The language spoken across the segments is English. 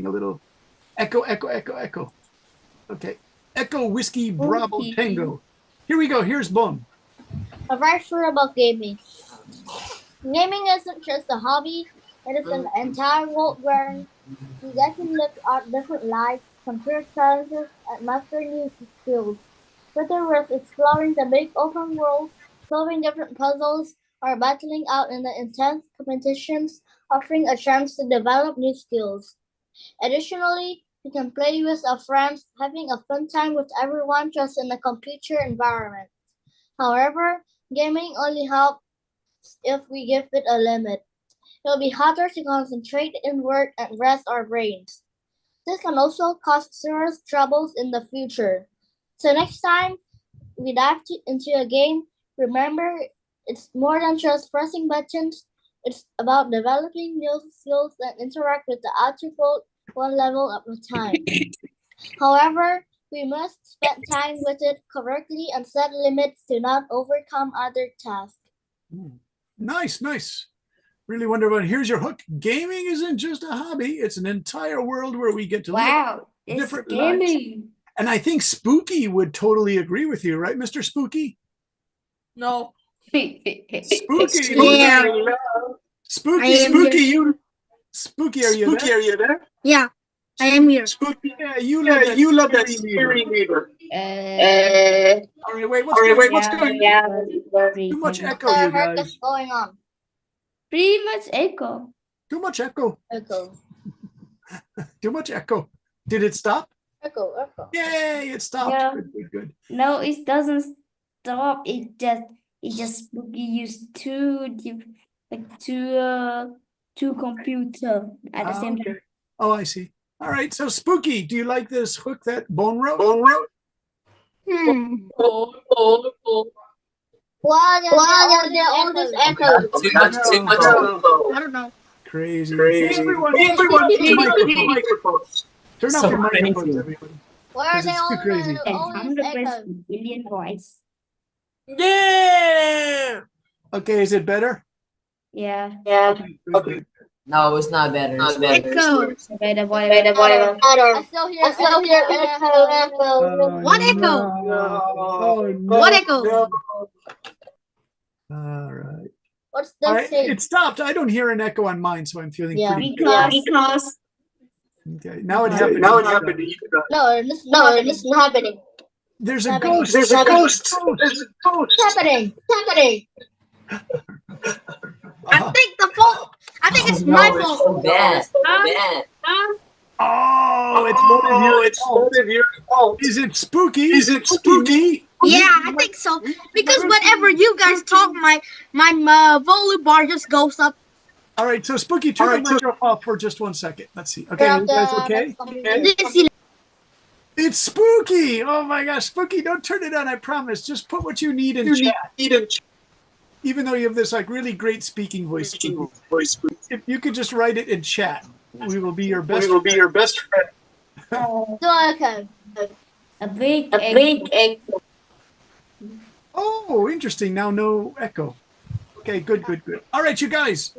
a little echo, echo, echo, echo. Okay. Echo Whiskey Bravo Tango. Here we go. Here's Bone. A rifle about gaming. Gaming isn't just a hobby, it is an entire world where you get to live out different lives, compare challenges, and master new skills. Whether it's exploring the big open world, solving different puzzles, or battling out in the intense competitions, offering a chance to develop new skills. Additionally, you can play with your friends, having a fun time with everyone just in a computer environment. However, gaming only helps if we give it a limit. It will be harder to concentrate in work and rest our brains. This can also cause serious troubles in the future. So next time we into a game, remember it's more than just pressing buttons. It's about developing new skills and interact with the outer world one level at a time. However, we must spend time with it correctly and set limits to not overcome other tasks. Nice, nice. Really wonderful. Here's your hook. Gaming isn't just a hobby, it's an entire world where we get to live different lives. And I think Spooky would totally agree with you, right, Mr. Spooky? No. Spooky. Yeah. Spooky, Spooky, are you there? Yeah, I am here. Spooky, yeah, you love that scary neighbor. All right, wait, what's going on? Too much echo, you guys. What's going on? Pretty much echo. Too much echo. Echo. Too much echo. Did it stop? Echo. Yay, it stopped. Yeah. Good. No, it doesn't stop. It just Spooky used two computer at the same time. Oh, I see. All right, so Spooky, do you like this hook that Bone wrote? Why are there all these echoes? Too much info. I don't know. Crazy. Everyone, microphones. Turn off your microphones, everybody. Why are Because they it's all, too crazy. all these echoes? Billion voice. Yeah. Okay, is it better? Yeah. Okay. No, it's not better. It's better. Echo. Better. I still hear echo. What echo? Oh, no. What echo? All right. What's All this right, thing? it stopped. I don't hear an echo on mine, so I'm feeling Yeah. pretty Because okay. Now it happened. No, this is not happening. There's a Happening. ghost. There's a ghost. It's happening. I think it's my fault. Bad. Oh, it's one of your fault. Is it spooky? Yeah, I think so. Because whenever you guys talk, my volume bar just goes up. All right, so Spooky, turn the mic off for just 1 second. Let's see. Okay, you guys okay? It's Spooky. Oh my gosh, Spooky, don't turn it on, I promise. Just put what you need in chat. Even though you have this like really great speaking voice, Spooky. If you could just write it in chat, we will be your best friend. Okay. a big egg. Oh, interesting. Now no echo. Okay, good. All right, you guys.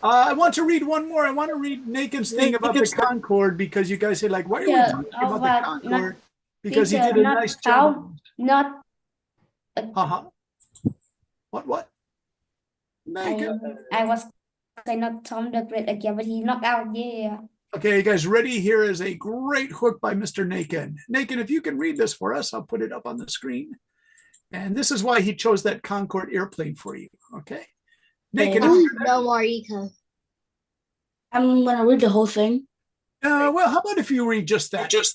I want to read one more. I want to read Nakin's thing about the Concorde because you guys say like, why are we talking about the Concorde? Because he did a nice job. Not. What? Nakin. I was not Tom the Great again, but he knocked out. Yeah. Okay, you guys ready? Here is a great hook by Mr. Nakin. Nakin, if you can read this for us, I'll put it up on the screen. And this is why he chose that Concorde airplane for you. Okay. Nakin, No more echo. I'm gonna read the whole thing. well, how about if you read just that? Hook.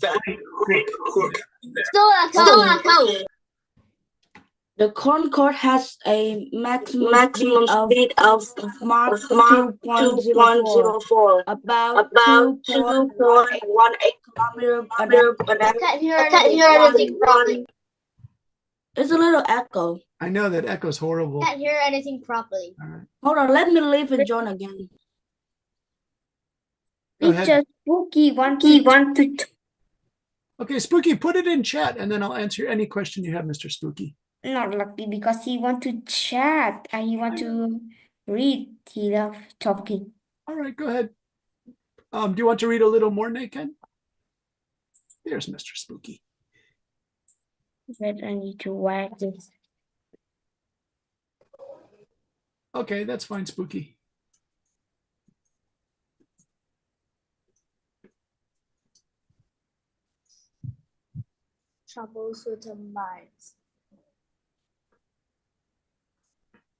Still echo. The Concorde has a maximum speed of Mach 2.04, about 2.18 kilometers an hour. I can't hear anything properly. There's a little echo. I know that echo's horrible. I can't hear anything properly. All right. Hold on, let me leave and join again. Go ahead. It's just Spooky wanted. Okay, Spooky, put it in chat and then I'll answer any question you have, Mr. Spooky. Not lucky because he want to chat and he want to read. He love talking. All right, go ahead. Do you want to read a little more, Naken? There's Mr. Spooky. Wait, I need to whack this. Okay, that's fine, Spooky. Troubles with the minds.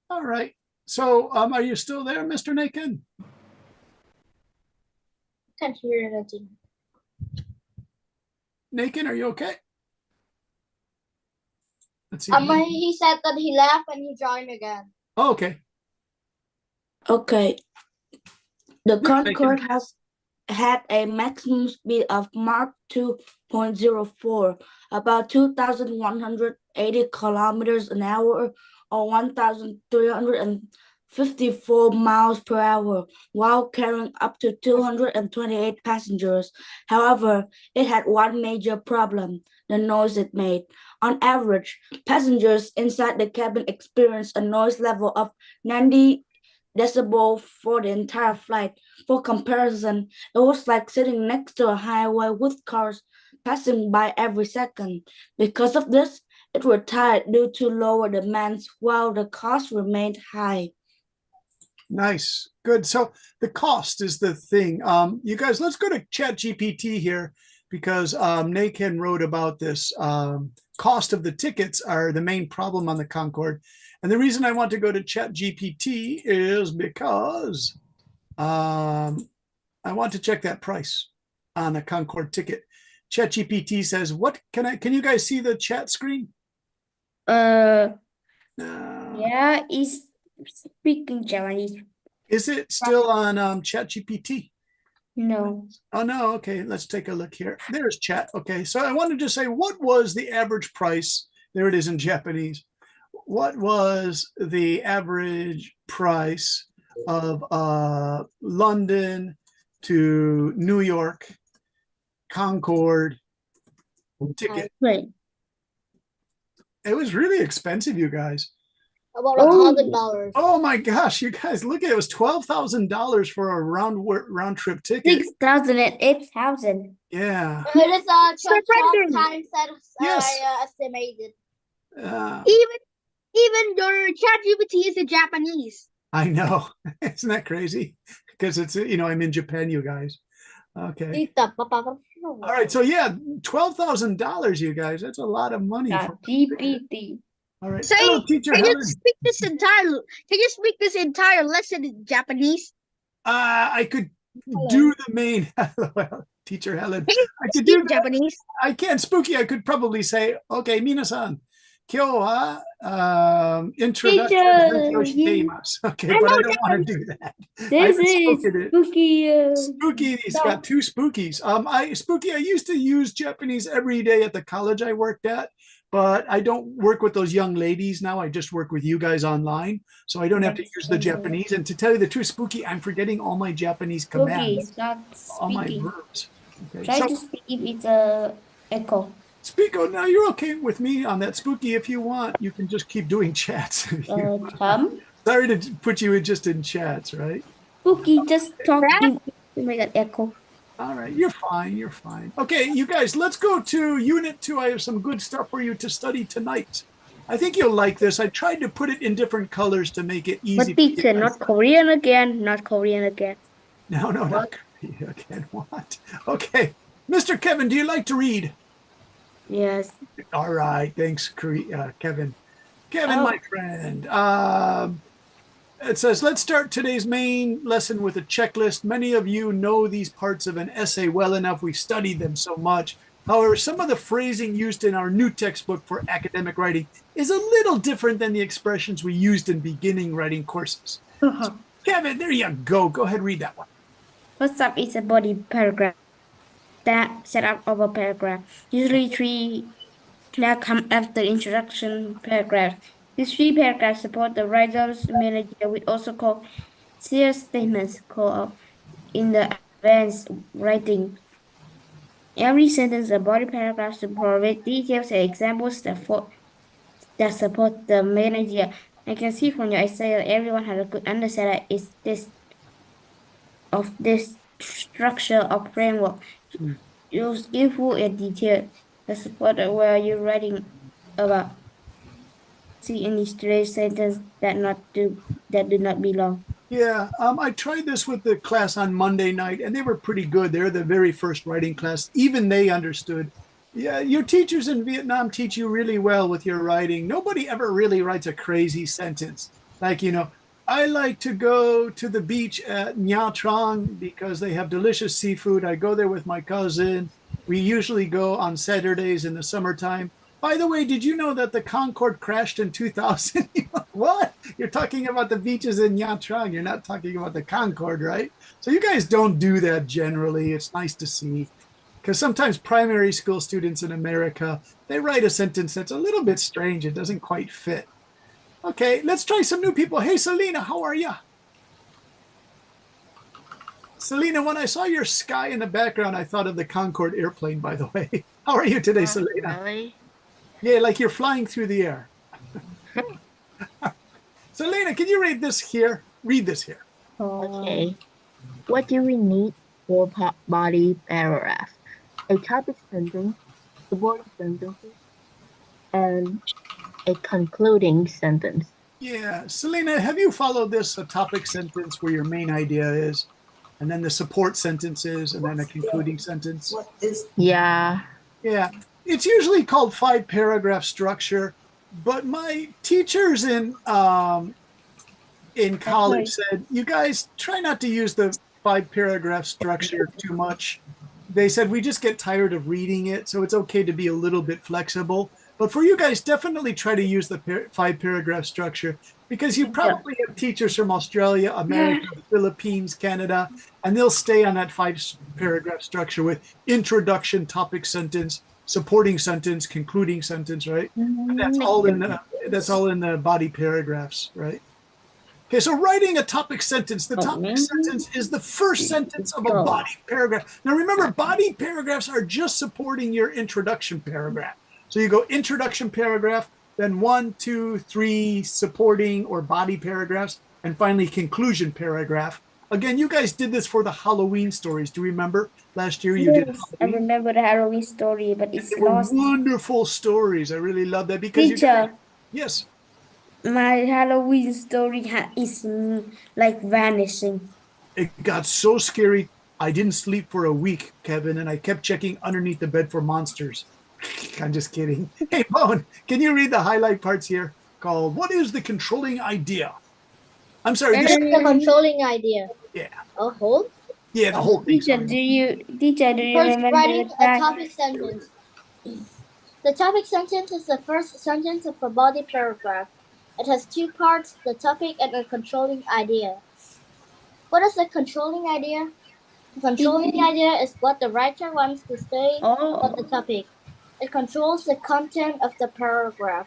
All right. So, are you still there, Mr. Naken? Can't hear anything. Naken, are you okay? Let's see. He said that he left and he joined again. Oh, okay. Okay. The Yeah, thank you. Concorde has had a maximum speed of Mach 2.04, about 2,180 kilometers an hour, or 1,354 miles per hour, while carrying up to 228 passengers. However, it had one major problem: the noise it made. On average, passengers inside the cabin experienced a noise level of 90 decibel for the entire flight. For comparison, it was like sitting next to a highway with cars passing by every second. Because of this, it retired due to lower demands while the cost remained high. Nice. Good. So the cost is the thing. You guys, let's go to ChatGPT here because Naken wrote about this. Cost of the tickets are the main problem on the Concorde. And the reason I want to go to ChatGPT is because I want to check that price on a Concorde ticket. ChatGPT says, "What can you guys see the chat screen?" Yeah, No. it's speaking Japanese. Is it still on ChatGPT? No. Oh, no. Okay, let's take a look here. There's chat. Okay, so I wanted to say, what was the average price? There it is in Japanese. What was the average price of London to New York Concorde ticket? Wait. It was really expensive, you guys. About Oh. $1,000. Oh my gosh, you guys, look at it. It was $12,000 for a round trip ticket. 6,000 and 8,000. Yeah. It is 12 Surprising. times that Yes. I estimated. Even your ChatGPT is in Japanese. I know. Isn't that crazy? Because it's, I'm in Japan, you guys. Okay. All right. So yeah, $12,000, you guys. That's a lot of money. For GPT. all right. Say, Hello, teacher Can Helen. you speak this entire lesson in Japanese? I could do the main well, teacher Helen. Can you I could do speak that. Japanese? I can't spooky. I could probably say, okay, minasan, kyo wa introduction Teacher, to shiteimasu. Okay, I but I know don't want to do that. This haven't is spoken it. spooky. Spooky, he's No. got two spookies. I used to use Japanese every day at the college I worked at, but I don't work with those young ladies now. I just work with you guys online, so I don't have to use the Japanese. And to tell you the truth, Spooky, I'm forgetting all my Japanese Spooky commands, is not all my speaking. verbs. Okay, Try so to speak if it's a echo. Speako, now you're okay with me on that, Spooky. If you want, you can just keep doing chats. If you want. Tom. Sorry to put you in just in chats, right? Spooky, just talk to make an echo. All right, you're fine. You're fine. Okay, you guys, let's go to Unit 2. I have some good stuff for you to study tonight. I think you'll like this. I tried to put it in different colors to make it easy. But for you teacher, guys. not Korean again. Not Korean again. No, not Korea again. What? Okay, Mr. Kevin, do you like to read? Yes. All right, thanks, Kevin. Kevin, Oh. my friend. It says, let's start today's main lesson with a checklist. Many of you know these parts of an essay well enough. We've studied them so much. However, some of the phrasing used in our new textbook for academic writing is a little different than the expressions we used in beginning writing courses. Kevin, there you go. Go ahead, read that one. First up is a body paragraph. That set up of a paragraph. Usually three that come after introduction paragraph. These three paragraphs support the writer's main idea, which also called serious statements called in the advanced writing. Every sentence, a body paragraph to provide details and examples that support the main idea. I can see from your essay that everyone had a good understanding of this structure or framework. Use skillful and detailed. The support where you're writing about. See any stray sentence that do not belong. Yeah, I tried this with the class on Monday night, and they were pretty good. They're the very first writing class. Even they understood. Yeah, your teachers in Vietnam teach you really well with your writing. Nobody ever really writes a crazy sentence. Like, I like to go to the beach at Nha Trang because they have delicious seafood. I go there with my cousin. We usually go on Saturdays in the summertime. By the way, did you know that the Concorde crashed in 2000? What? You're talking about the beaches in Nha Trang. You're not talking about the Concorde, right? So you guys don't do that generally. It's nice to see. Because sometimes primary school students in America, they write a sentence that's a little bit strange. It doesn't quite fit. Okay, let's try some new people. Hey, Selena, how are you? Selena, when I saw your sky in the background, I thought of the Concorde airplane, by the way. How are you today, Selena? Really? Yeah, like you're flying through the air. Selena, can you read this here? Read this here. Okay. What do we need for body paragraph? A topic sentence, supporting sentences, and a concluding sentence. Yeah, Selena, have you followed this? A topic sentence where your main idea is, and then the support sentences, and then a concluding sentence? What is Yeah. Yeah, it's usually called 5-paragraph structure, but my teachers in college said, you guys try not to use the 5-paragraph structure too much. They said we just get tired of reading it, so it's okay to be a little bit flexible. But for you guys, definitely try to use the 5-paragraph structure, because you probably have teachers from Australia, America, Philippines, Canada, and they'll stay on that 5-paragraph structure with introduction, topic sentence, supporting sentence, concluding sentence, right? And that's all in the body paragraphs, right? Okay, so writing a topic sentence, the topic sentence is the first sentence of a body paragraph. Now remember, body paragraphs are just supporting your introduction paragraph. So you go introduction paragraph, then 1, 2, 3 supporting or body paragraphs, and finally conclusion paragraph. Again, you guys did this for the Halloween stories. Do you remember? Last year you did Yes, I Halloween. remember the Halloween story, but it's They were lost. wonderful stories. I really love that because Teacher, yes. my Halloween story is like vanishing. It got so scary. I didn't sleep for a week, Kevin, and I kept checking underneath the bed for monsters. I'm just kidding. Hey, Bone, can you read the highlight parts here called What is the Controlling Idea? I'm sorry. What This, is the controlling idea? yeah. A whole? Yeah, the whole thing. Teacher, do you First, remember writing the a time? topic sentence. The topic sentence is the first sentence of a body paragraph. It has 2 parts, the topic and a controlling idea. What is the controlling idea? The controlling idea is what the writer wants to say about the topic. It controls the content of the paragraph.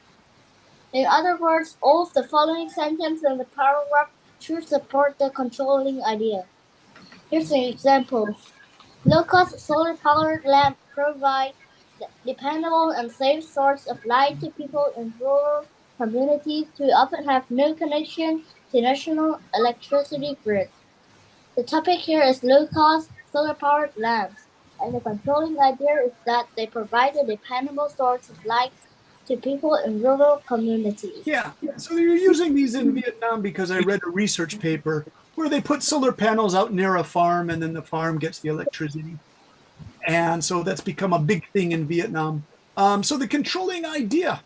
In other words, all of the following sentences in the paragraph should support the controlling idea. Here's an example. Low-cost solar-powered lamps provide dependable and safe source of light to people in rural communities who often have no connection to national electricity grid. The topic here is low-cost solar-powered lamps, and the controlling idea is that they provide a dependable source of light to people in rural communities. Yeah. So you're using these in Vietnam because I read a research paper where they put solar panels out near a farm and then the farm gets the electricity. And so that's become a big thing in Vietnam. So the controlling idea,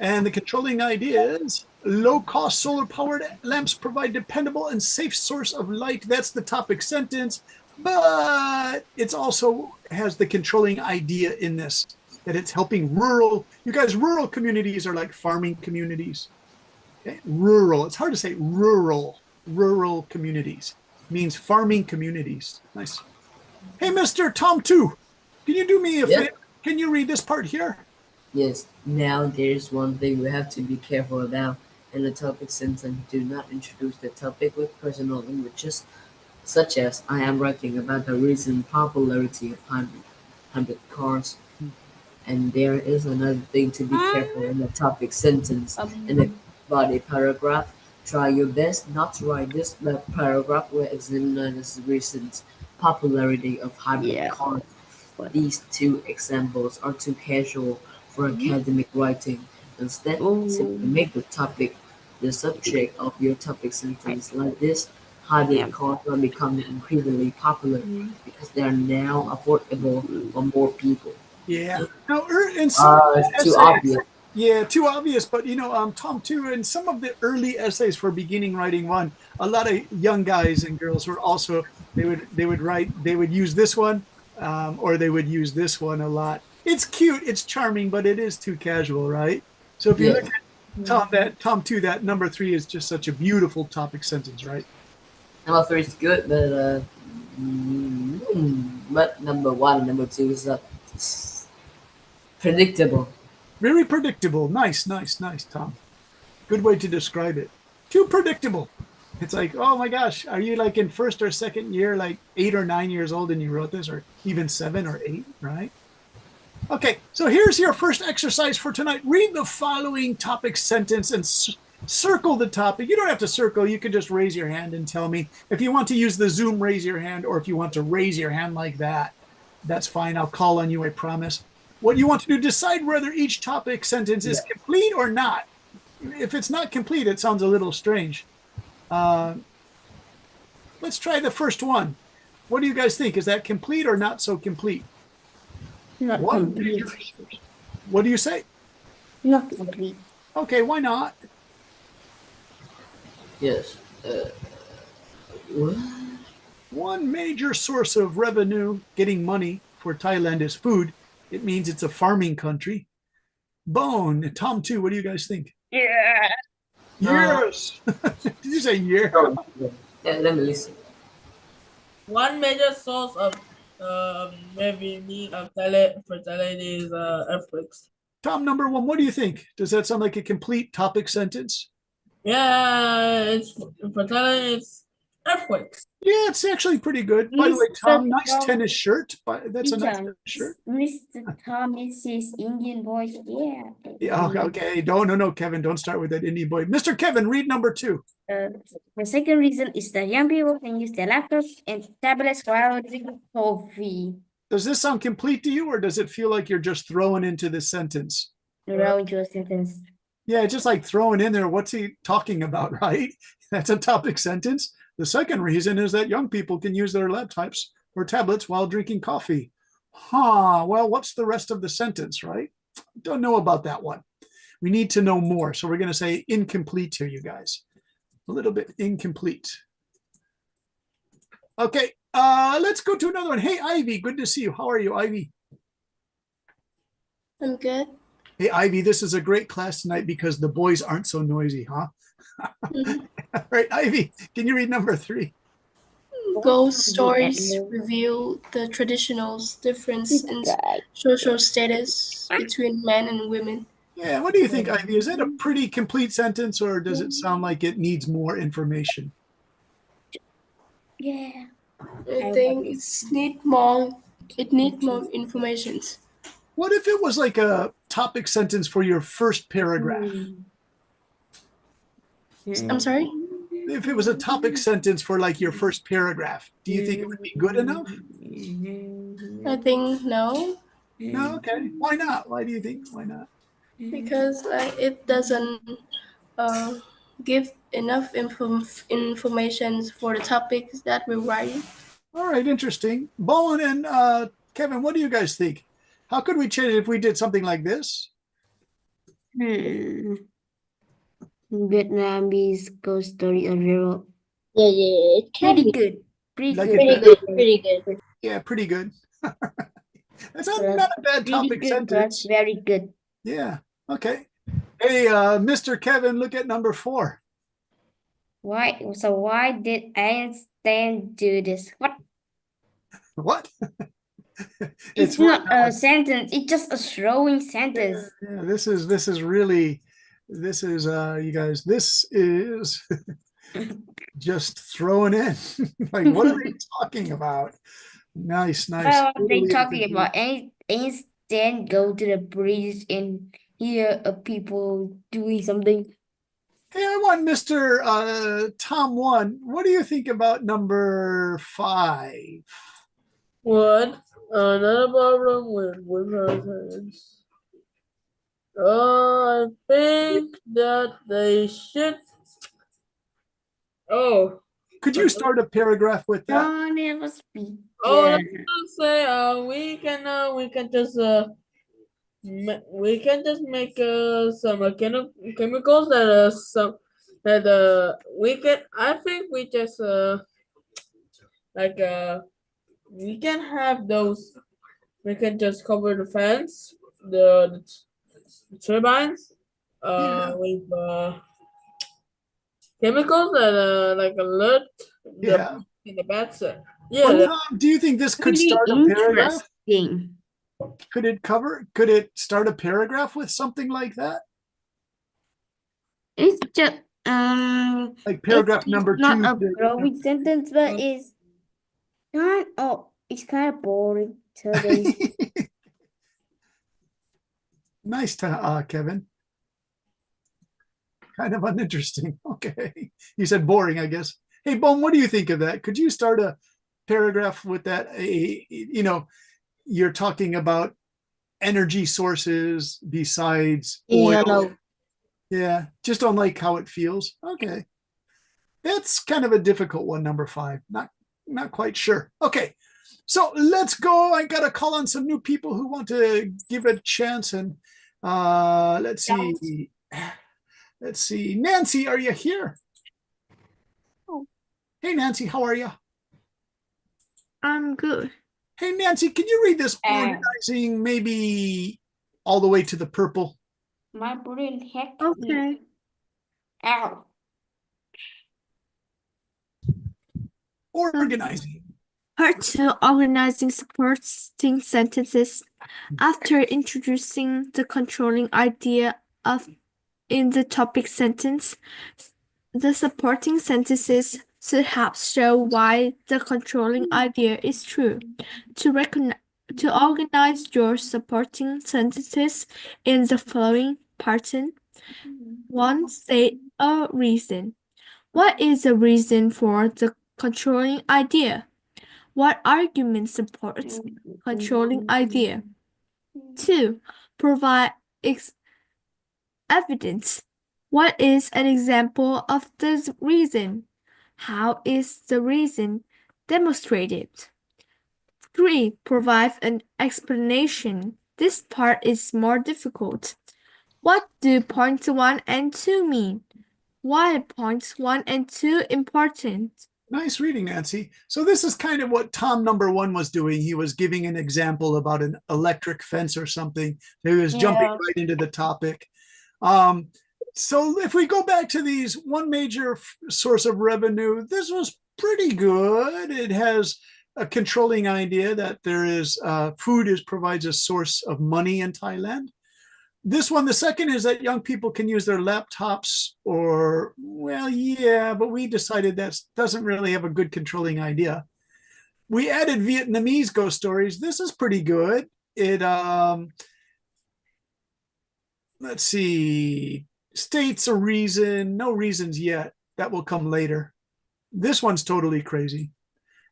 and the controlling idea is low-cost solar-powered lamps provide dependable and safe source of light. That's the topic sentence, but it also has the controlling idea in this, that it's helping rural, you guys, rural communities are like farming communities. Okay? Rural, it's hard to say rural communities. Means farming communities. Nice. Hey, Mr. Tom 2, can you do me a favor? Can you read this part here? Yes. Now there's one thing we have to be careful about. In the topic sentence, do not introduce the topic with personal languages, such as I am writing about the recent popularity of hybrid cars. And there is another thing to be careful in the topic sentence. In the body paragraph, try your best not to write this paragraph where examiners recent popularity of hybrid Yeah. cars. These two examples are too casual for academic writing. Instead, simply make the topic the subject of your topic sentence. Like this, hybrid cars are becoming increasingly popular because they are now affordable for more people. Yeah. Now, in some It's too essays, obvious. yeah, too obvious. But Tom, too, in some of the early essays for beginning writing one, a lot of young guys and girls were also they would use this one, or they would use this one a lot. It's cute, it's charming, but it is too casual, right? So if you Yeah. look at Tom too, that number 3 is just such a beautiful topic sentence, right? Number 3 is good, but number 1 and number 2 is predictable. Very predictable. Nice, Tom. Good way to describe it. Too predictable. It's like, oh my gosh, are you like in first or second year, like 8 or 9 years old and you wrote this, or even 7 or 8, right? Okay, so here's your first exercise for tonight. Read the following topic sentence and circle the topic. You don't have to circle. You can just raise your hand and tell me. If you want to use the Zoom, raise your hand, or if you want to raise your hand like that, that's fine. I'll call on you, I promise. What you want to do, decide whether each topic sentence is complete or not. If it's not complete, it sounds a little strange. Let's try the first one. What do you guys think? Is that complete or not so complete? Not complete. What do you say? Not complete. Okay, why not? Yes. What? One major source of revenue, getting money for Thailand, is food. It means it's a farming country. Bone. Tom, too, what do you guys think? Yeah. Yes. Did you say yeah? Yeah, let me listen. One major source of revenue of Thailand for Thailand is earthquakes. Tom, number 1, what do you think? Does that sound like a complete topic sentence? Yeah, it's for Thailand. It's earthquakes. Yeah, it's actually pretty good. By the way, Mr. Tom, nice Tom. tennis shirt. That's a nice tennis shirt. Mr. Thomas is Indian voice. Yeah. Yeah, okay. No, Kevin, don't start with that Indian boy. Mr. Kevin, read number 2. The second reason is that young people can use their laptops and tablets while drinking coffee. Does this sound complete to you, or does it feel like you're just throwing into this sentence? Around your sentence. Yeah, just like throwing in there, what's he talking about, right? That's a topic sentence. The second reason is that young people can use their laptops or tablets while drinking coffee. Well, what's the rest of the sentence, right? Don't know about that one. We need to know more. So we're going to say incomplete here, you guys. A little bit incomplete. Okay, let's go to another one. Hey, Ivy, good to see you. How are you, Ivy? I'm good. Hey, Ivy, this is a great class tonight because the boys aren't so noisy, huh? All right, Ivy, can you read number 3? Ghost stories reveal the traditional difference in social status between men and women. Yeah, what do you think, Ivy? Is that a pretty complete sentence, or does it sound like it needs more information? Yeah. I think it needs more information. What if it was like a topic sentence for your first paragraph? I'm sorry? If it was a topic sentence for like your first paragraph, do you think it would be good enough? I think no, No, okay. Why not? Why do you think? Why not? because it doesn't give enough information for the topics that we're writing. All right, interesting. Bowen and Kevin, what do you guys think? How could we change it if we did something like this? Vietnamese ghost story are real. Yeah, it can Pretty be good. Pretty Like good. it- pretty good. Yeah, pretty good. That's not a bad Pretty topic good, but sentence. very good. Yeah, okay. Hey, Mr. Kevin, look at number 4. Why did Einstein do this? What? What? It's not a sentence. It's just a throwing sentence. Yeah, this is really, you guys, this is just throwing in. Like, what are they talking about? Nice. What are they Totally talking incomplete. about? Einstein go to the bridge and hear people doing something. Hey, I want Mr. Tom 1. What do you think about number 5? What? Another problem with husbands. I think that they should. Oh. Could you start a paragraph with that? Don't ever speak. Oh, let's say we can just we can just make some chemicals that we can. I think we just like we can have those. We can just cover the fans, the turbines, with chemicals that like alert Yeah. the bats. Yeah. Well, do you think this could Really start a paragraph? interesting. Could it start a paragraph with something like that? It's just Like paragraph it's number not 2. a growing sentence, but it's kind of boring today. Nice to Kevin. Kind of uninteresting. Okay. You said boring, I guess. Hey, Bone, what do you think of that? Could you start a paragraph with that? You're talking about energy sources besides oil. Yeah, just don't like how it feels. Okay. That's kind of a difficult one, number 5. Not quite sure. Okay. So let's go. I got to call on some new people who want to give a chance. And let's see. Let's see. Nancy, are you here? Oh. Hey, Nancy, how are you? I'm good. Hey, Nancy, can you read this organizing maybe all the way to the purple? My brain hacked me. Okay. Ow. Organizing. Part 2, organizing supporting sentences. After introducing the controlling idea in the topic sentence, the supporting sentences should help show why the controlling idea is true. To organize your supporting sentences in the following pattern. 1. State a reason. What is the reason for the controlling idea? What argument supports controlling idea? 2. Provide evidence. What is an example of this reason? How is the reason demonstrated? 3. Provide an explanation. This part is more difficult. What do points 1 and 2 mean? Why are points 1 and 2 important? Nice reading, Nancy. So this is kind of what Tom number 1 was doing. He was giving an example about an electric fence or something. He was jumping right into the topic. So if we go back to these, one major source of revenue, this was pretty good. It has a controlling idea that there is food provides a source of money in Thailand. This one, the second, is that young people can use their laptops or, well, yeah, but we decided that doesn't really have a good controlling idea. We added Vietnamese ghost stories. This is pretty good. It, let's see, states a reason, no reasons yet. That will come later. This one's totally crazy.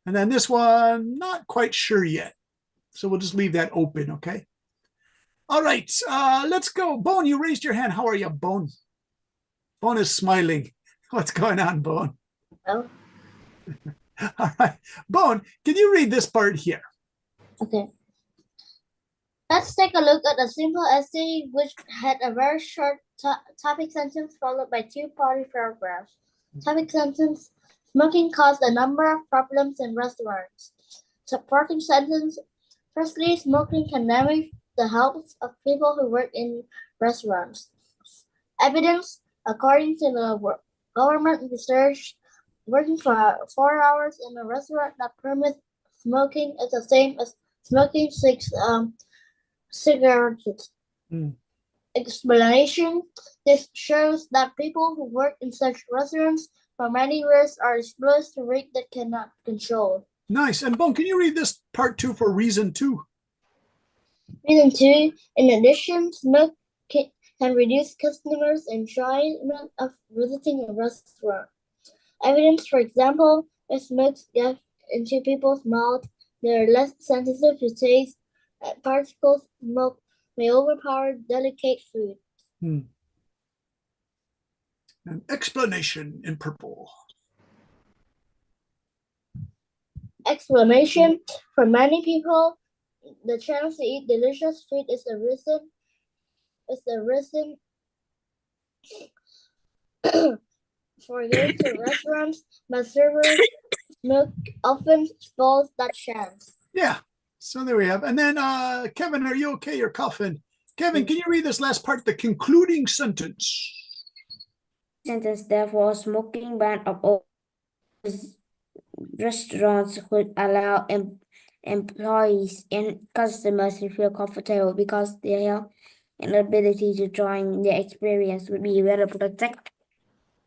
And then this one, not quite sure yet. So we'll just leave that open, okay? All right, let's go. Bone, you raised your hand. How are you, Bone? Bone is smiling. What's going on, Bone? Oh. All right. Bone, can you read this part here? Okay. Let's take a look at a simple essay which had a very short topic sentence followed by 2 body paragraphs. Topic sentence: smoking caused a number of problems in restaurants. Supporting sentence: firstly, smoking can damage the health of people who work in restaurants. Evidence: according to the government research, working for 4 hours in a restaurant that permits smoking is the same as smoking 6 cigarettes. Explanation: this shows that people who work in such restaurants for many years are exposed to rates they cannot control. Nice. And Bone, can you read this part 2 for reason 2? Reason 2, in addition, smoking can reduce customers' enjoyment of visiting a restaurant. Evidence, for example, if smoke gets into people's mouths, they are less sensitive to taste. Particles smoke may overpower delicate food. An explanation in purple. Explanation: for many people, the chance to eat delicious food is the reason for going to restaurants, but servers smoke often spoils that chance. Yeah. So there we have. And then Kevin, are you okay? You're coughing. Kevin, can you read this last part, the concluding sentence? Sentence, therefore, smoking ban of all restaurants could allow employees and customers to feel comfortable because their health and ability to join their experience would be better protected.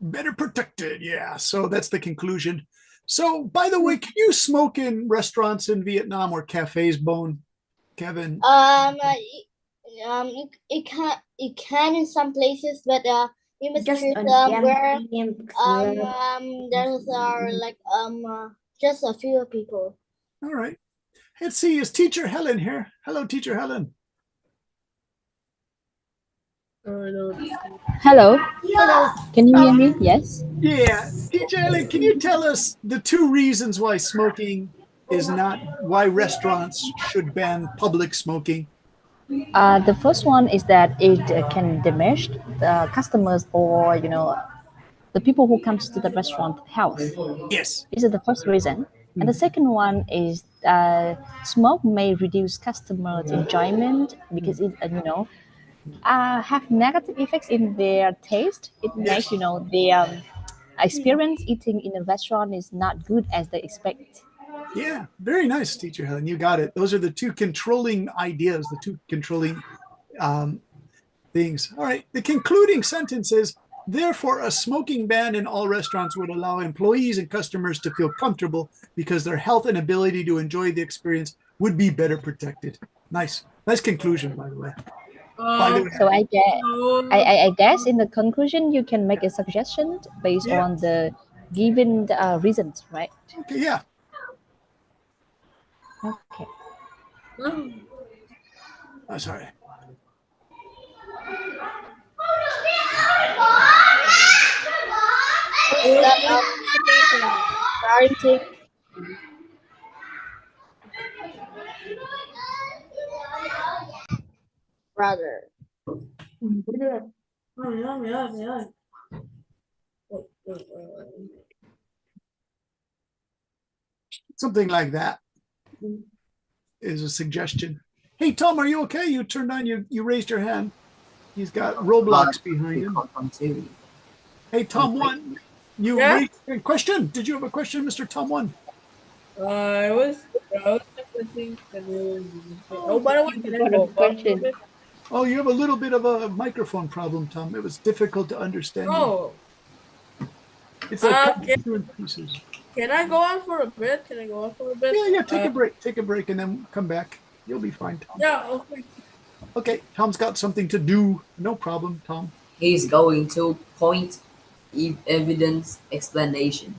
Better protected, yeah. So that's the conclusion. So, by the way, can you smoke in restaurants in Vietnam or cafes, Bone, Kevin? You can in some places, but you must Just choose on where campus, there's like just a few people. All right. Let's see, is Teacher Helen here? Hello, Teacher Helen. Hello. Can you hear me? Yes. Yeah. Teacher Helen, can you tell us the two reasons why smoking is not, why restaurants should ban public smoking? The first one is that it can damage the customers or the people who comes to the restaurant health. Yes. This is the first reason. And the second one is smoke may reduce customers' enjoyment because it have negative effects in their taste. It makes their experience eating in a restaurant is not good as they expect. Yeah, very nice, Teacher Helen. You got it. Those are the two controlling ideas, the two controlling things. All right. The concluding sentence is, therefore, a smoking ban in all restaurants would allow employees and customers to feel comfortable because their health and ability to enjoy the experience would be better protected. Nice. Nice conclusion, by the way. So I guess in the conclusion, you can make a suggestion based on the given reasons, right? Okay, yeah. Okay. Oh, sorry. Brother. Something like that is a suggestion. Hey, Tom, are you okay? You turned on, you raised your hand. He's got Roblox behind him. Hey, Tom One, you raised a question. Did you have a question, Mr. Tom One? I was thinking. Oh, by the way, can I go question. Oh, you have a little bit of a microphone problem, Tom. It was difficult to understand. Oh. It's like pieces. Can I go on for a bit? Yeah, take a break. Take a break and then come back. You'll be fine, Tom. Yeah, okay. Okay, Tom's got something to do. No problem, Tom. He's going to point evidence explanation.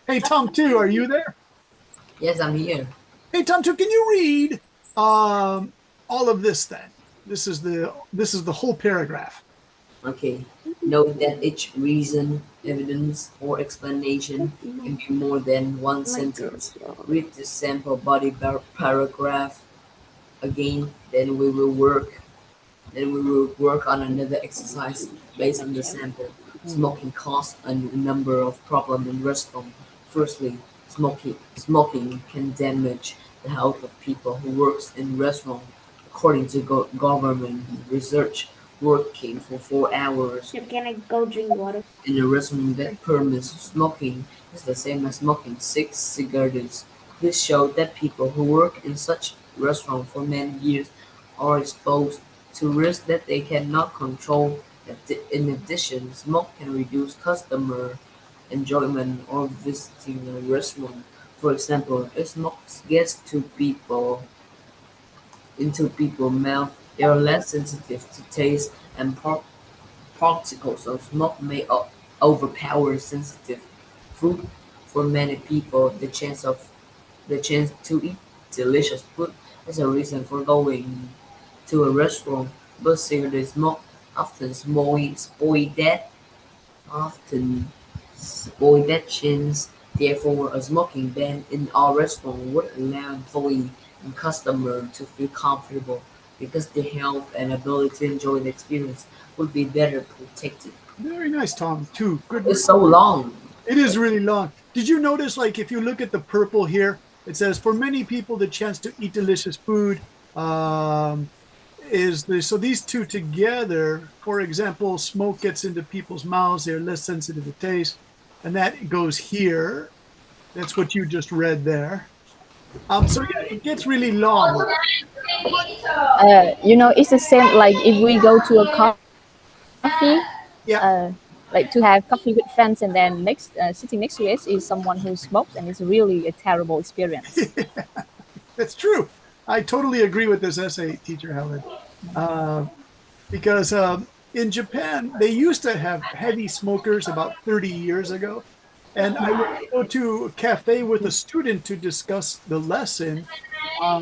Hey, Tom 2, are you there? Yes, I'm here. Hey, Tom 2, can you read all of this then? This is the whole paragraph. Okay. Note that each reason, evidence, or explanation can be more than one sentence. Read the sample body paragraph again, then we will work on another exercise based on the sample. Smoking causes a number of problems in restaurants. Firstly, smoking can damage the health of people who work in restaurants. According to government research, working for 4 hours Can I go drink water? in a restaurant that permits smoking is the same as smoking 6 cigarettes. This showed that people who work in such restaurants for many years are exposed to risks that they cannot control. In addition, smoke can reduce customer enjoyment or visiting a restaurant. For example, if smoke gets into people's mouth, They are less sensitive to taste and particles of smoke may overpower sensitive food. For many people, the chance to eat delicious food is a reason for going to a restaurant. But cigarette smoke often often spoil that chance. Therefore, a smoking ban in all restaurants would allow employee and customer to feel comfortable because their health and ability to enjoy the experience would be better protected. Very nice, Tom. Too good. It's so long. It is really long. Did you notice, like, if you look at the purple here, it says, for many people, the chance to eat delicious food is this. So these two together, for example, smoke gets into people's mouths. They're less sensitive to taste. And that goes here. That's what you just read there. So yeah, it gets really long. It's the same like if we go to a coffee. Yeah. Like to have coffee with friends and then sitting next to us is someone who smokes, and it's really a terrible experience. That's true. I totally agree with this essay, teacher Helen, because in Japan, they used to have heavy smokers about 30 years ago. And I would go to a cafe with a student to discuss the lesson.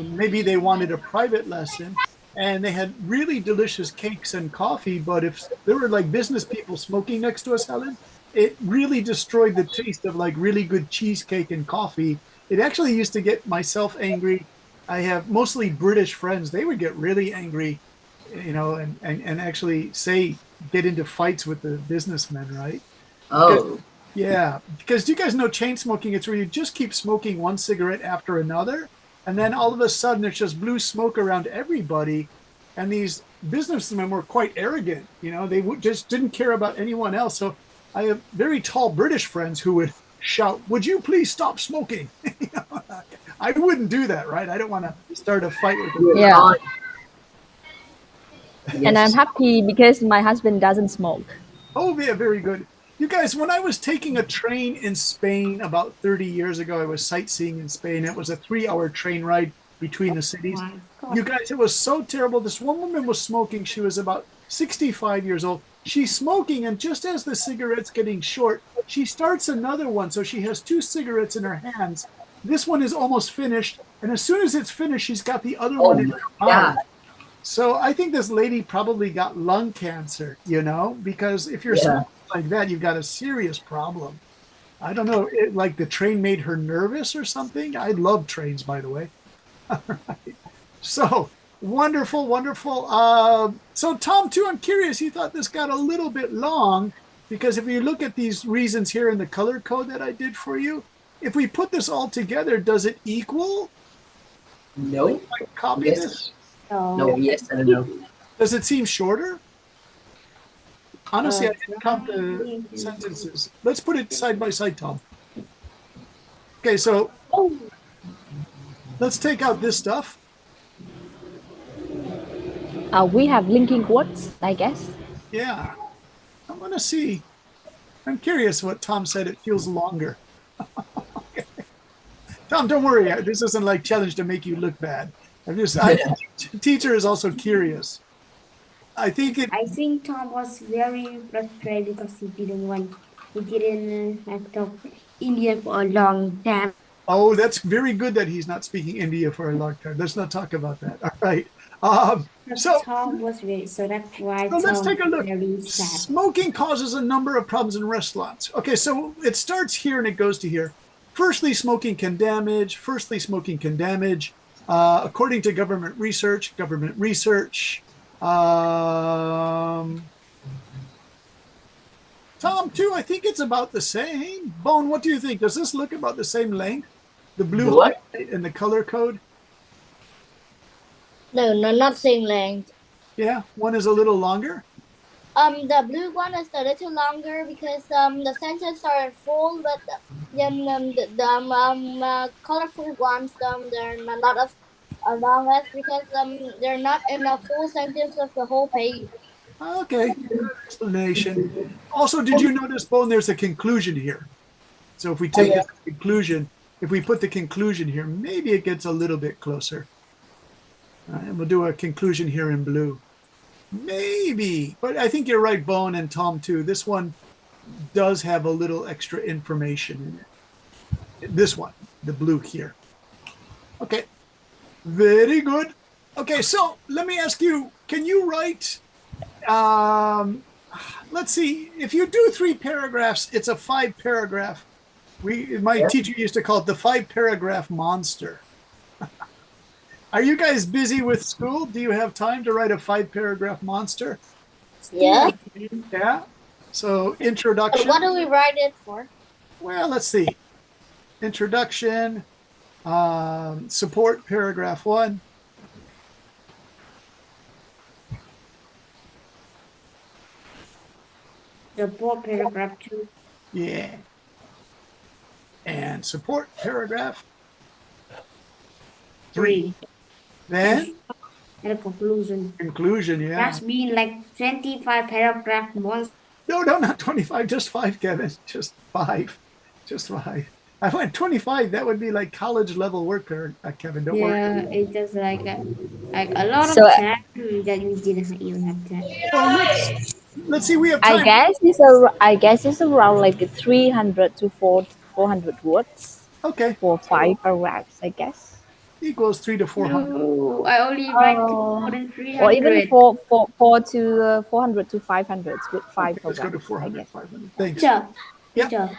Maybe they wanted a private lesson. And they had really delicious cakes and coffee. But if there were like business people smoking next to us, Helen, it really destroyed the taste of like really good cheesecake and coffee. It actually used to get myself angry. I have mostly British friends. They would get really angry, and actually get into fights with the businessmen, right? Oh. Yeah, because do you guys know chain smoking? It's where you just keep smoking one cigarette after another. And then all of a sudden, there's just blue smoke around everybody. And these businessmen were quite arrogant. They just didn't care about anyone else. So I have very tall British friends who would shout, "Would you please stop smoking?" I wouldn't do that, right? I don't want to start a fight with them. Yeah. And I'm happy because my husband doesn't smoke. Oh, yeah, very good. You guys, when I was taking a train in Spain about 30 years ago, I was sightseeing in Spain. It was a 3-hour train ride between the cities. You guys, it was so terrible. This one woman was smoking. She was about 65 years old. She's smoking, and just as the cigarette's getting short, she starts another one. So she has 2 cigarettes in her hands. This one is almost finished. And as soon as it's finished, she's got the other one in her mouth. So I think this lady probably got lung cancer, because if you're smoking like that, you've got a serious problem. I don't know, like the train made her nervous or something. I love trains, by the way. All right. So wonderful, wonderful. So Tom, too, I'm curious. You thought this got a little bit long because if you look at these reasons here in the color code that I did for you, if we put this all together, does it equal? No. Copy yes. This? No, yes and no. Does it seem shorter? Honestly, I didn't count the sentences. Let's put it side by side, Tom. Okay, so let's take out this stuff. We have linking words, I guess. Yeah. I want to see. I'm curious what Tom said. It feels longer. Okay. Tom, don't worry. This isn't like challenge to make you look bad. Teacher is also curious. I think Tom was very frustrated because he didn't have talk India for a long time. Oh, that's very good that he's not speaking India for a long time. Let's not talk about that. All right. So Tom was very, so that's why. So let's take a look. Smoking causes a number of problems in restaurants. Okay, so it starts here and it goes to here. Firstly, smoking can damage. According to government research. Tom, too, I think it's about the same. Bone, what do you think? Does this look about the same length? The blue light and the color code? No, not same length. Yeah, one is a little longer. The blue one is a little longer because the sentences are full, but the colorful ones they're not as long as because they're not in a full sentence of the whole page. Okay, explanation. Also, did you notice, Bone, there's a conclusion here? So if we take the conclusion, if we put the conclusion here, maybe it gets a little bit closer. All right, and we'll do a conclusion here in blue. Maybe, but I think you're right, Bone and Tom too. This one does have a little extra information in it. This one, the blue here. Okay, very good. Okay, so let me ask you, can you write, let's see, if you do 3 paragraphs, it's a 5-paragraph. My teacher used to call it the 5-paragraph monster. Are you guys busy with school? Do you have time to write a 5-paragraph monster? Yeah. Yeah. So introduction. What do we write it for? Well, let's see. Introduction, support paragraph 1. Support paragraph 2. Yeah. And support paragraph 3. Then And a conclusion. conclusion, yeah. That's been like 25 paragraph months. No, not 25, just 5, Kevin. Just 5. Just 5. I went 25, that would be like college level work, Kevin. Don't worry. Yeah, it's just like a lot So, of time that we didn't even have time. Well, let's see, we have time. I guess it's around like 300 to 400 words. Okay. For 5 paragraphs, I guess. Equals 300 to 400. No, I only write more than 300. Or even 400 to 500 with 5 Okay, let's go to paragraphs. 400, 500. Thanks. Teacher, Yeah. teacher,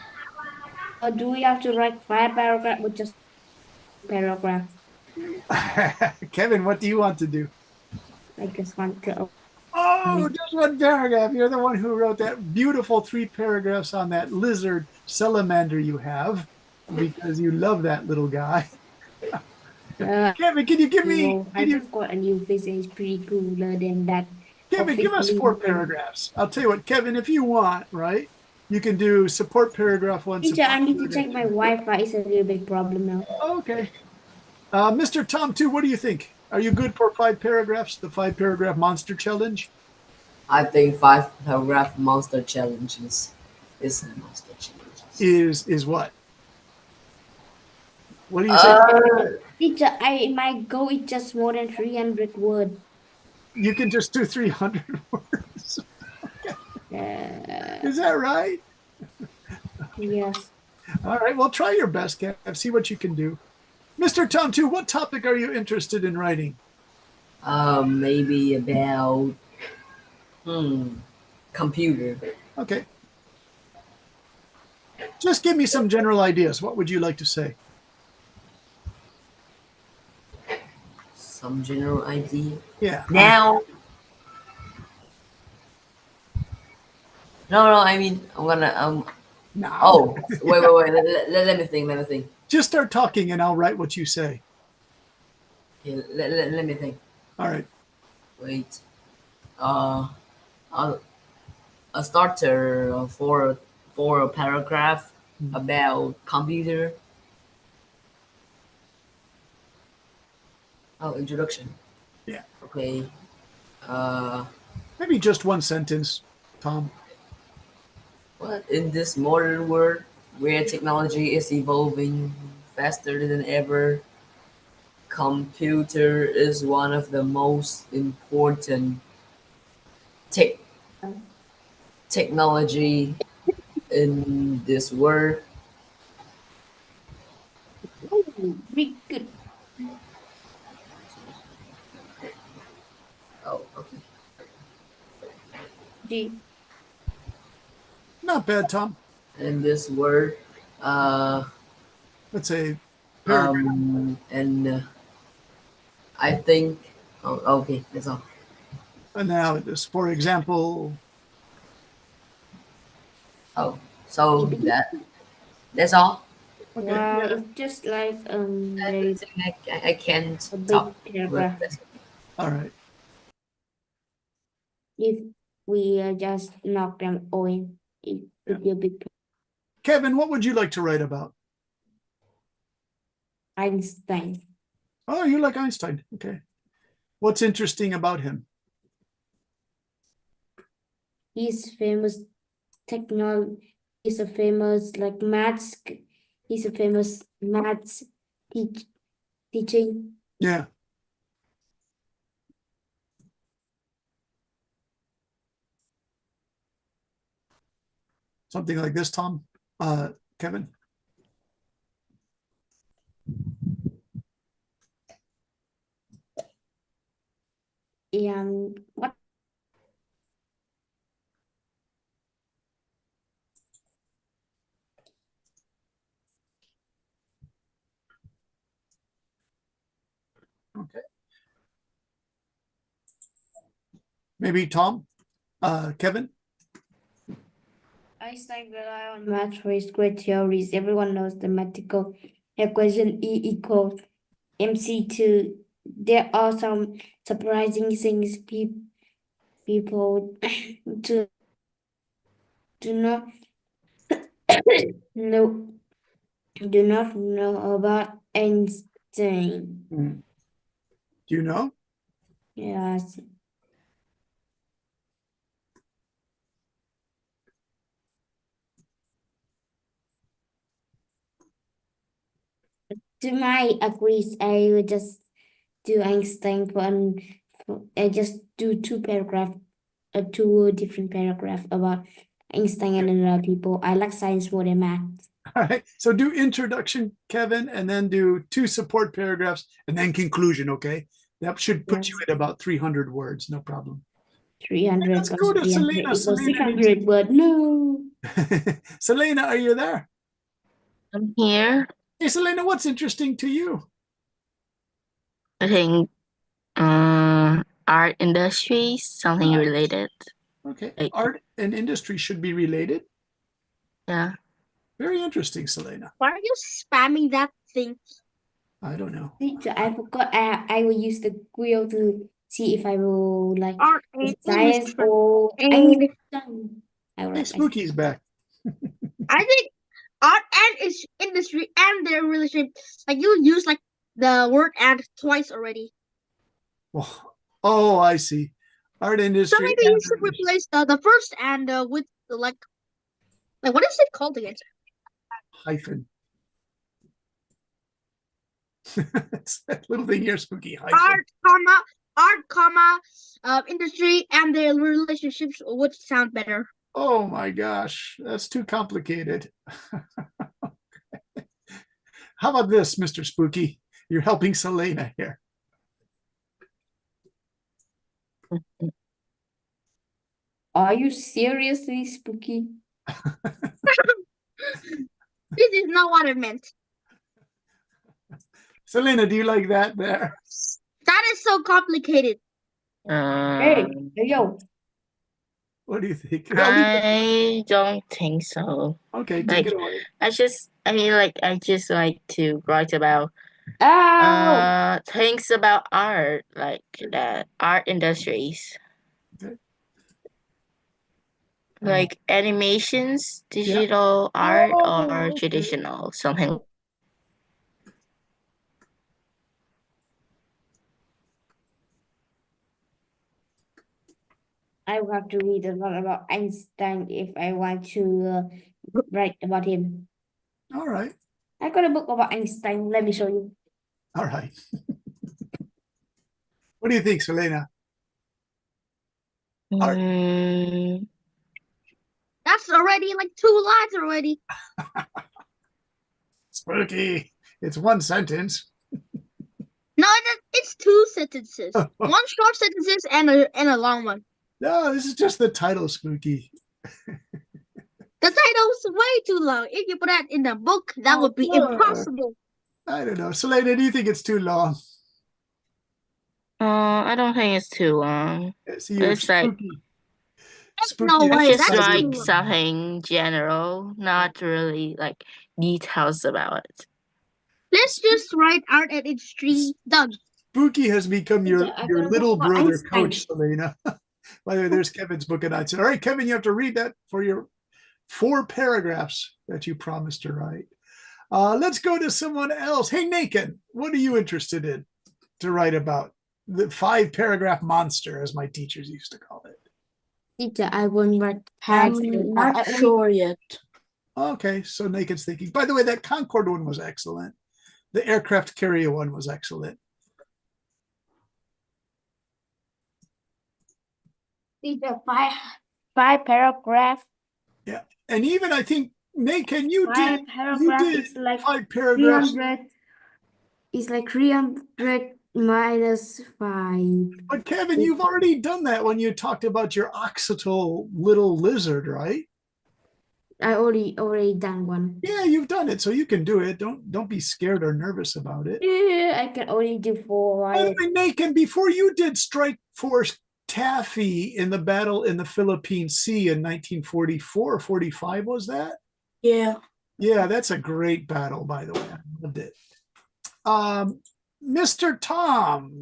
do we have to write 5 paragraphs or just paragraph? Kevin, what do you want to do? I just want to. Oh, just 1 paragraph. You're the one who wrote that beautiful 3 paragraphs on that lizard salamander you have, because you love that little guy. Kevin, can you give me? I just got a new face and it's pretty cooler than that. Kevin, give us 4 paragraphs. I'll tell you what, Kevin, if you want, right, you can do support paragraph 1. Teacher, I need to check my Wi-Fi. It's a real big problem now. Okay. Mr. Tom, too, what do you think? Are you good for 5 paragraphs, the 5-paragraph monster challenge? I think 5-paragraph monster challenges is a monster challenge. Is what? What do you say? Teacher, my goal is just more than 300 words. You can just do 300 words. Is that right? Yes. All right, well, try your best, Kev. See what you can do. Mr. Tom, too, what topic are you interested in writing? Maybe about computer. Okay. Just give me some general ideas. What would you like to say? Some general idea. Yeah. Now. No, I mean, I'm gonna No. Oh, wait. Let me think. Just start talking and I'll write what you say. Okay, let me think. All right. Wait. A starter for a paragraph about computer. Oh, introduction. Yeah. Okay. Maybe just 1 sentence, Tom. What in this modern world where technology is evolving faster than ever, computer is one of the most important technology in this world. Very good. Oh, okay. G. Not bad, Tom. In this word, let's say paragraph. And I think, okay, that's all. And now, just for example. Oh, so that's all. Okay, Wow, yeah. it's just like I can't a big talk. paragraph. All right. If we just knock them all in, it would be a big Kevin, what would you like to write about? Einstein. Oh, you like Einstein. Okay. What's interesting about him? He's famous he's a famous like maths. He's a famous maths teaching. Yeah. Something like this, Tom, Kevin. What? Okay. Maybe Tom, Kevin. Einstein relied on math for his great theories. Everyone knows the mathematical equation E equals MC2. There are some surprising things people do not know do not know about Einstein. Do you know? Yes. To my agrees, I would just do Einstein I just do two different paragraph about Einstein and other people. I like science more than math. All right. So do introduction, Kevin, and then do 2 support paragraphs and then conclusion. Okay. That should put you at about 300 words. No problem. 300 Let's go to Selena. equals 600 word. No. Selena, are you there? I'm here. Hey, Selena, what's interesting to you? I think art industry, something related. Okay. Like, Art and industry should be related. yeah. Very interesting, Selena. Why are you spamming that thing? I don't know. Teacher, I forgot I will use the wheel to see if I will like Art and science industry. or And Einstein. I will Hey, write Spooky's back. I think art and is industry and their relationship. Like you use like the word "and" twice already. Oh, I see. Art So industry. maybe you should replace the first "and" with the like what is it called again? Hyphen. It's that little thing here, Spooky. Hyphen. Art, industry and their relationships would sound better. Oh my gosh, that's too complicated. How about this, Mr. Spooky? You're helping Selena here. Are you seriously Spooky? This is not what I meant. Selena, do you like that there? That is so complicated. Hey, yo. What do you think? I don't think so. Okay, Like, take it away. I just like to write about things about art, like the art industries. Okay. Like animations, digital art, or traditional, something. I will have to read a lot about Einstein if I want to write about him. All right. I got a book about Einstein. Let me show you. All right. What do you think, Selena? That's already like 2 lines already. Spooky. It's 1 sentence. No, it's 2 sentences. 1 short sentences and a long one. No, this is just the title, Spooky. The title's way too long. If you put that in the book, that would be impossible. I don't know. Selena, do you think it's too long? I don't think it's too long. See, you're it's like Spooky. No way. just like something general, not really like details about it. Let's just write art and industry. Done. Spooky has become your little brother coach, Selena. By the way, there's Kevin's book and Einstein. All right, Kevin, you have to read that for your 4 paragraphs that you promised to write. Let's go to someone else. Hey, Naked, what are you interested in to write about? The 5-paragraph monster, as my teachers used to call it. Teacher, I won't write I'm not sure yet. Okay, so Naked's thinking. By the way, that Concorde one was excellent. The aircraft carrier one was excellent. Teacher, 5 paragraph. Yeah, And even I think, Macon, you Five did paragraph is like 5 paragraphs. 300. It's like 300 minus 5. But Kevin, you've already done that when you talked about your occipital little lizard, right? I already done one. Yeah, you've done it, so you can do it. Don't be scared or nervous about it. Yeah, I can only do 4. By the way, Macon, before you did Strike Force Taffy in the battle in the Philippine Sea in 1944 or 45, was that? Yeah. Yeah, that's a great battle, by the way. I loved it. Mr. Tom.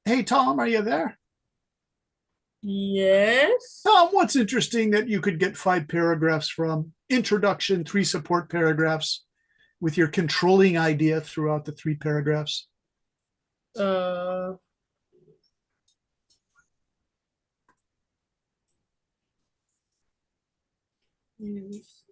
Hey, Tom, are you there? Yes. Tom, what's interesting that you could get 5 paragraphs from? Introduction, 3 support paragraphs with your controlling idea throughout the 3 paragraphs. Yes.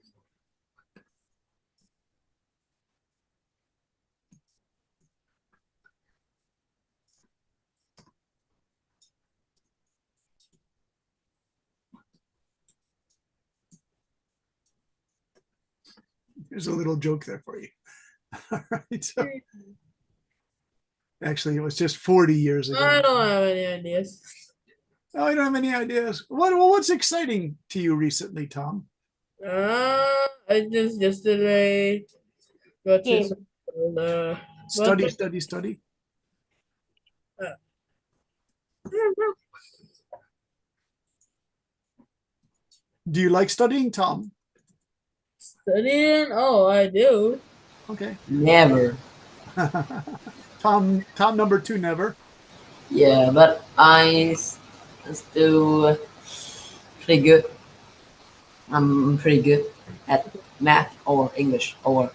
There's a little joke there for you. All right. So, actually, it was just 40 years ago. I don't have any ideas. Oh, I don't have any ideas. What's exciting to you recently, Tom? I just yesterday got Game. Study. Do you like studying, Tom? Studying? Oh, I do. Okay. Never. Tom number 2, never. Yeah, but I still pretty good. I'm pretty good at math or English or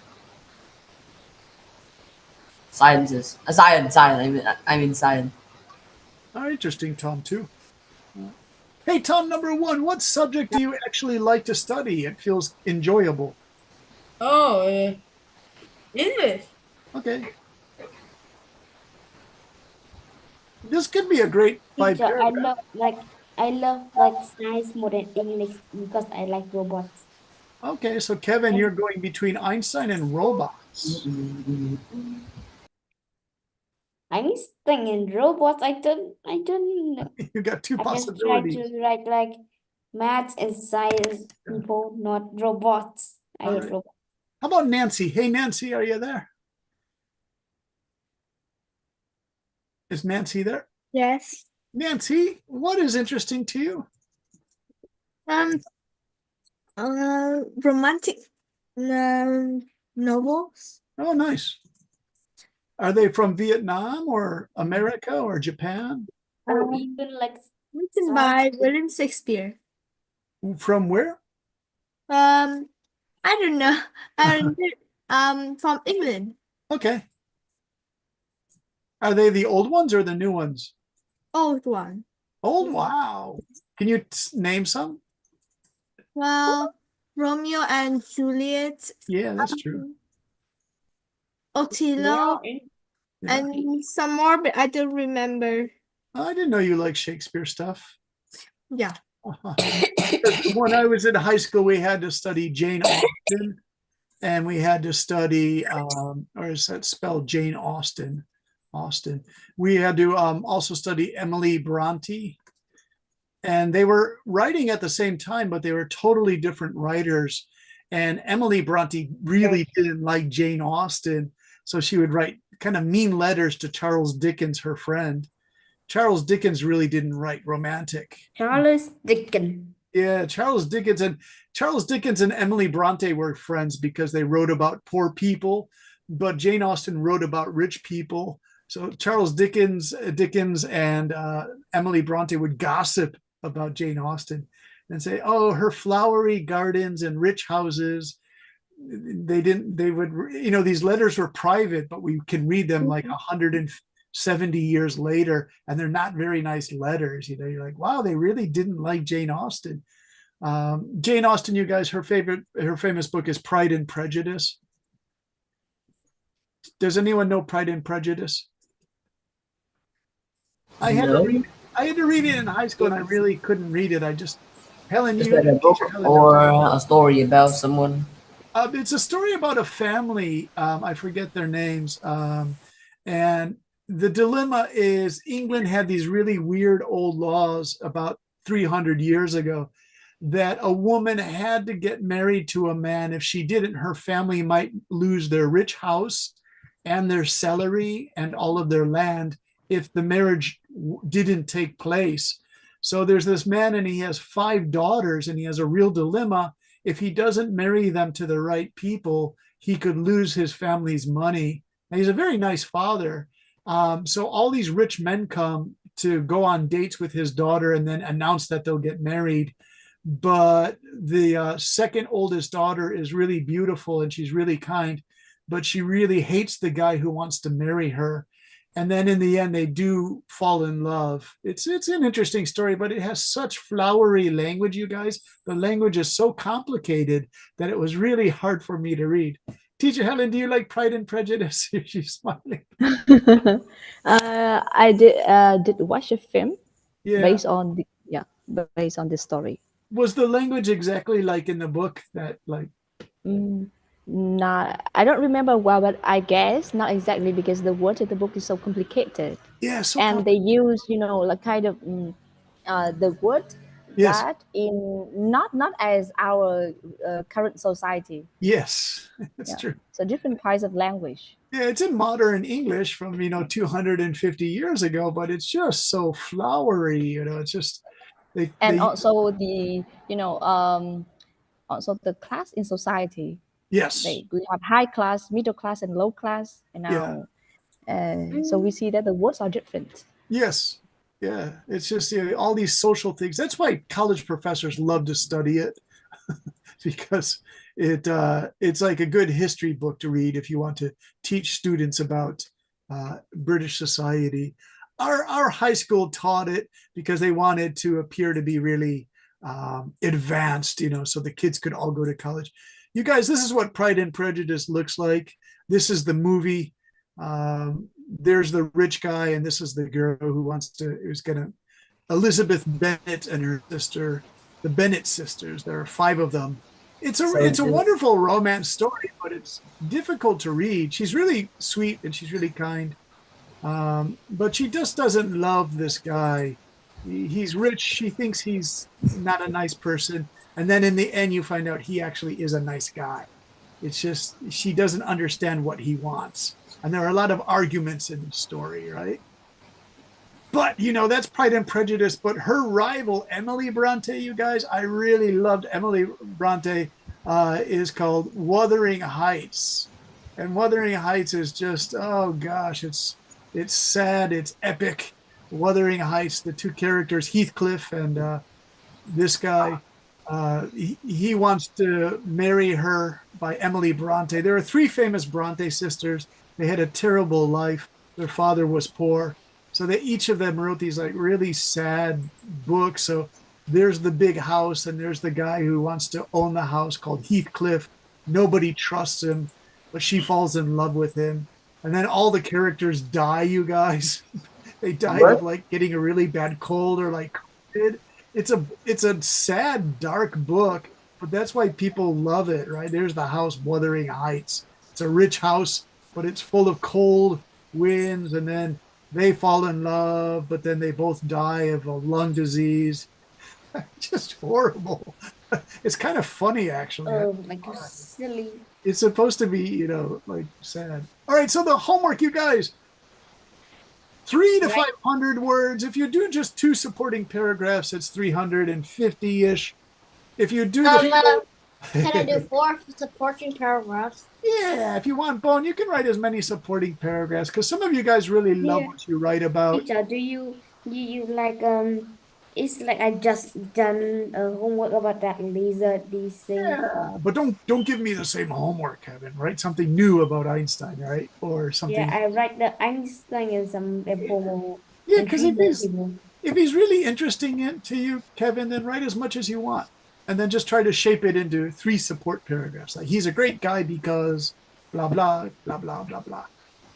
sciences. Science. I mean science. Oh, interesting, Tom 2. Hey, Tom number 1, what subject do you actually like to study? It feels enjoyable. Oh, English. Okay. This could be a great 5 Teacher, paragraph. I love like science more than English because I like robots. Okay, so Kevin, you're going between Einstein and robots. Einstein and robots, I don't know. You got 2 I just try possibilities. to write like maths and science people, not robots. I All hate right. robots. How about Nancy? Hey, Nancy, are you there? Is Nancy there? Yes. Nancy, what is interesting to you? Romantic novels. Oh, nice. Are they from Vietnam or America or Japan? Or even like Written by William Shakespeare. From where? I don't know. From England. Okay. Are they the old ones or the new ones? Old one. Oh, wow. Can you name some? Well, Romeo and Juliet, Yeah, that's true. Othello, Yeah. and some more, but I don't remember. I didn't know you liked Shakespeare stuff. Yeah. When I was in high school, we had to study Jane Austen, and we had to study, or is that spelled Jane Austen? Austen. We had to also study Emily Bronte, and they were writing at the same time, but they were totally different writers. And Emily Bronte really didn't like Jane Austen, so she would write kind of mean letters to Charles Dickens, her friend. Charles Dickens really didn't write romantic. Charles Dickens. Yeah, Charles Dickens and Emily Bronte were friends because they wrote about poor people, but Jane Austen wrote about rich people. So Charles Dickens and Emily Bronte would gossip about Jane Austen and say, "Oh, her flowery gardens and rich houses." They would, these letters were private, but we can read them like 170 years later, and they're not very nice letters. You're like, wow, they really didn't like Jane Austen. Jane Austen, you guys, her famous book is Pride and Prejudice. Does anyone know Pride and Prejudice? I had to read it in high school, and I really couldn't read it. I just Helen, Is you that a book teacher Helen. or a story about someone? It's a story about a family. I forget their names. And the dilemma is England had these really weird old laws about 300 years ago that a woman had to get married to a man. If she didn't, her family might lose their rich house and their salary and all of their land if the marriage didn't take place. So there's this man and he has 5 daughters and he has a real dilemma. If he doesn't marry them to the right people, he could lose his family's money. And he's a very nice father. So all these rich men come to go on dates with his daughter and then announce that they'll get married. But the second oldest daughter is really beautiful and she's really kind, but she really hates the guy who wants to marry her. And then in the end, they do fall in love. It's an interesting story, but it has such flowery language, you guys. The language is so complicated that it was really hard for me to read. Teacher Helen, do you like Pride and Prejudice? She's smiling. I did watch a film based on the story. Was the language exactly like in the book that like? Not, I don't remember well, but I guess not exactly because the word in the book is so complicated. Yeah, so and they use, like kind of the word yes. that in not as our current society. Yes, that's true. So different kinds of language. Yeah, it's in modern English from 250 years ago, but it's just so flowery. It's just. Also the also the class in society. Yes. We have high class, middle class, and low class, and now, so we see that the words are different. Yes, yeah. It's just all these social things. That's why college professors love to study it, because it's like a good history book to read if you want to teach students about British society. Our high school taught it because they wanted to appear to be really advanced, so the kids could all go to college. You guys, this is what Pride and Prejudice looks like. This is the movie. There's the rich guy, and this is the girl who's gonna, Elizabeth Bennet and her sister, the Bennet sisters. There are 5 of them. It's a wonderful romance story, but it's difficult to read. She's really sweet and she's really kind, but she just doesn't love this guy. He's rich. She thinks he's not a nice person. And then in the end, you find out he actually is a nice guy. It's just, she doesn't understand what he wants. And there are a lot of arguments in the story, right? But, that's Pride and Prejudice. But her rival, Emily Bronte, you guys, I really loved Emily Bronte, is called Wuthering Heights. And Wuthering Heights is just, oh gosh, it's sad, it's epic. Wuthering Heights, the 2 characters, Heathcliff and this guy. He wants to marry her by Emily Bronte. There are 3 famous Bronte sisters. They had a terrible life. Their father was poor. So each of them wrote these like really sad books. So there's the big house and there's the guy who wants to own the house called Heathcliff. Nobody trusts him, but she falls in love with him. And then all the characters die, you guys. They died of like getting a really bad cold or like COVID. It's a sad, dark book, but that's why people love it, right? There's the house, Wuthering Heights. It's a rich house, but it's full of cold winds, and then they fall in love, but then they both die of a lung disease. Just horrible. It's kind of funny, actually. Oh, like silly. It's supposed to be, like sad. All right, so the homework, you guys. 300 to 500 words. If you do just 2 supporting paragraphs, it's 350-ish. If you do can I do 4 supporting paragraphs? Yeah, if you want, Bone, you can write as many supporting paragraphs because some of you guys really love what you write about. Teacher, do you like it's like I just done homework about that lizard these things. Yeah, but don't give me the same homework, Kevin. Write something new about Einstein, right? Or something. Yeah, I write the Einstein and some more. Yeah, because if he's really interesting to you, Kevin, then write as much as you want. And then just try to shape it into 3 support paragraphs. Like, he's a great guy because blah, blah, blah, blah, blah, blah.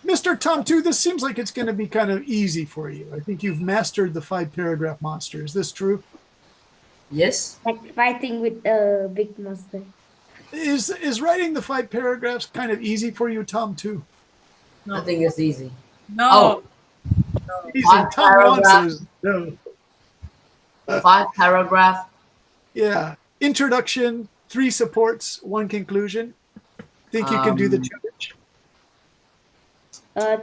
Mr. Tom, too, this seems like it's going to be kind of easy for you. I think you've mastered the 5-paragraph monster. Is this true? Yes. like fighting with a big monster. Is writing the 5 paragraphs kind of easy for you, Tom, too? I think it's easy. No. Easy. 5 Tom wants paragraphs. us. No. 5 paragraph. Yeah. Introduction, 3 supports, 1 conclusion. Think you can do the challenge?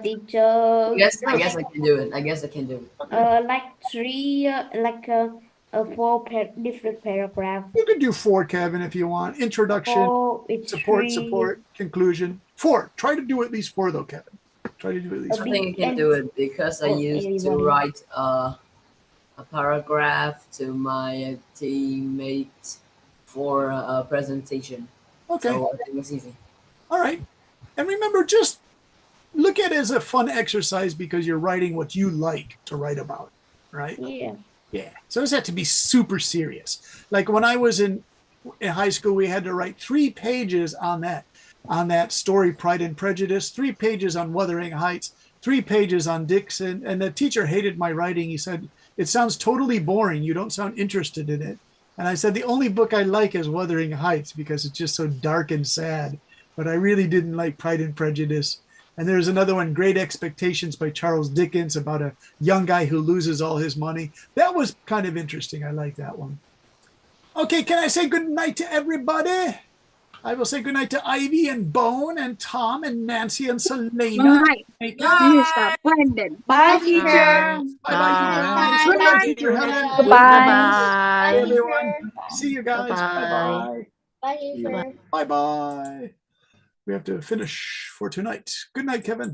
Teacher. I guess I can do it. I guess I can do it. Like 3, like 4 different paragraphs. You can do 4, Kevin, if you want. Introduction, 4 with support, 3. support, conclusion. 4. Try to do at least 4, though, Kevin. Try to do at least I 4. think I can do it because I used to write a paragraph to my teammate for a presentation. Okay. So I think it's easy. All right. And remember, just look at it as a fun exercise because you're writing what you like to write about, right? Yeah. Yeah. So it doesn't have to be super serious. Like when I was in high school, we had to write 3 pages on that story, Pride and Prejudice, 3 pages on Wuthering Heights, 3 pages on Dixon. And the teacher hated my writing. He said, "It sounds totally boring. You don't sound interested in it." And I said, "The only book I like is Wuthering Heights because it's just so dark and sad. But I really didn't like Pride and Prejudice." And there's another one, Great Expectations by Charles Dickens, about a young guy who loses all his money. That was kind of interesting. I like that one. Okay, can I say good night to everybody? I will say good night to Ivy and Bone and Tom and Nancy and Selena. Bye. Mr. Brandon. Bye, teacher. Bye-bye. Good night, teacher Helen. Goodbye. Bye, everyone. See you guys. Bye-bye. Bye-bye. Bye, teacher. Bye-bye. We have to finish for tonight. Good night, Kevin.